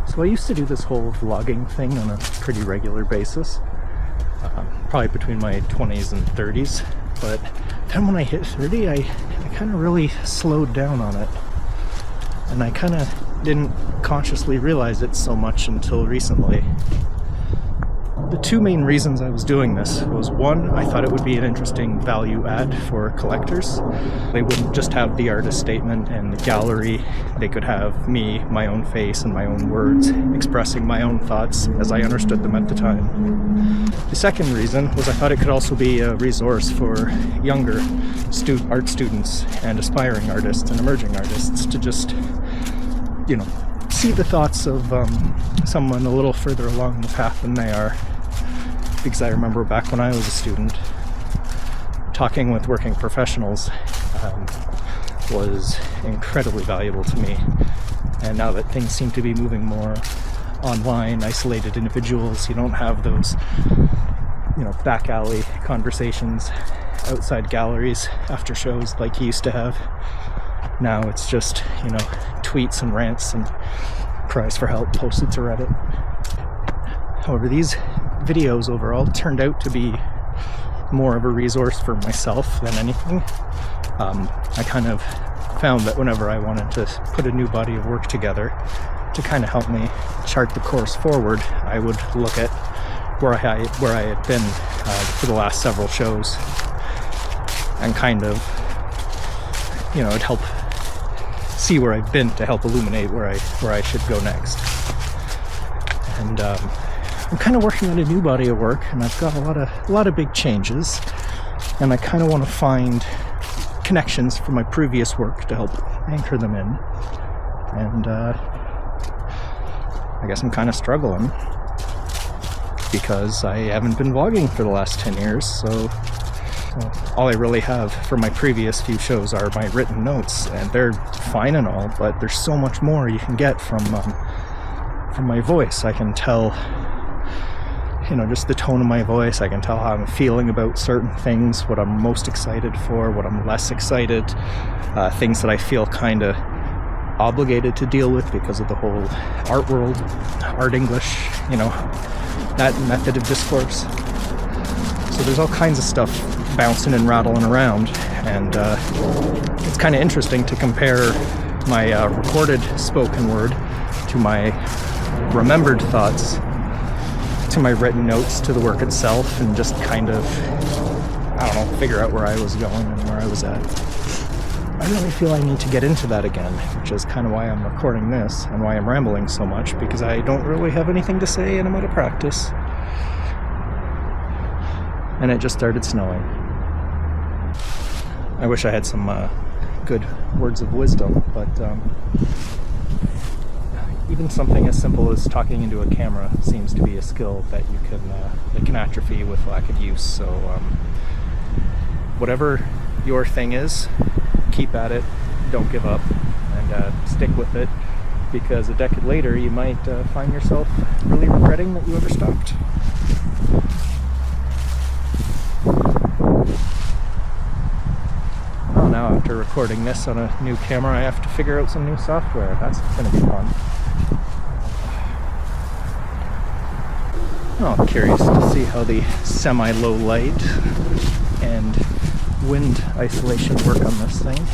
So I used to do this whole vlogging thing on a pretty regular basis, probably between my 20s and 30s, but then when I hit 30, I kind of really slowed down on it, and I kind of didn't consciously realize it so much until recently. The two main reasons I was doing this was, one, I thought it would be an interesting value add for collectors. They wouldn't just have the artist statement and the gallery, they could have me, my own face, and my own words, expressing my own thoughts as I understood them at the time. The second reason was I thought it could also be a resource for younger art students and aspiring artists and emerging artists to just, see the thoughts of someone a little further along the path than they are. Because I remember back when I was a student, talking with working professionals was incredibly valuable to me. And now that things seem to be moving more online, isolated individuals, you don't have those, back alley conversations outside galleries after shows like you used to have. Now it's just, tweets and rants and cries for help posted to Reddit. However, these videos overall turned out to be more of a resource for myself than anything. I kind of found that whenever I wanted to put a new body of work together to kind of help me chart the course forward, I would look at where I had been for the last several shows and kind of, it'd help see where I've been to help illuminate where I should go next. And I'm kind of working on a new body of work, and I've got a lot of big changes, and I kind of want to find connections from my previous work to help anchor them in. And I guess I'm kind of struggling because I haven't been vlogging for the last 10 years, so all I really have for my previous few shows are my written notes, and they're fine and all, but there's so much more you can get from my voice. I can tell, just the tone of my voice. I can tell how I'm feeling about certain things, what I'm most excited for, what I'm less excited, things that I feel kind of obligated to deal with because of the whole art world, art English, that method of discourse. So there's all kinds of stuff bouncing and rattling around, and it's kind of interesting to compare my recorded spoken word to my remembered thoughts, to my written notes, to the work itself, and just kind of, figure out where I was going and where I was at. I really feel I need to get into that again, which is kind of why I'm recording this and why I'm rambling so much, because I don't really have anything to say and I'm out of practice. And it just started snowing. I wish I had some good words of wisdom, but even something as simple as talking into a camera seems to be a skill that can atrophy with lack of use. So whatever your thing is, keep at it, don't give up, and stick with it, because a decade later you might find yourself really regretting that you ever stopped. Oh, now after recording this on a new camera, I have to figure out some new software. That's going to be fun. Oh, I'm curious to see how the semi-low light and wind isolation work on this thing.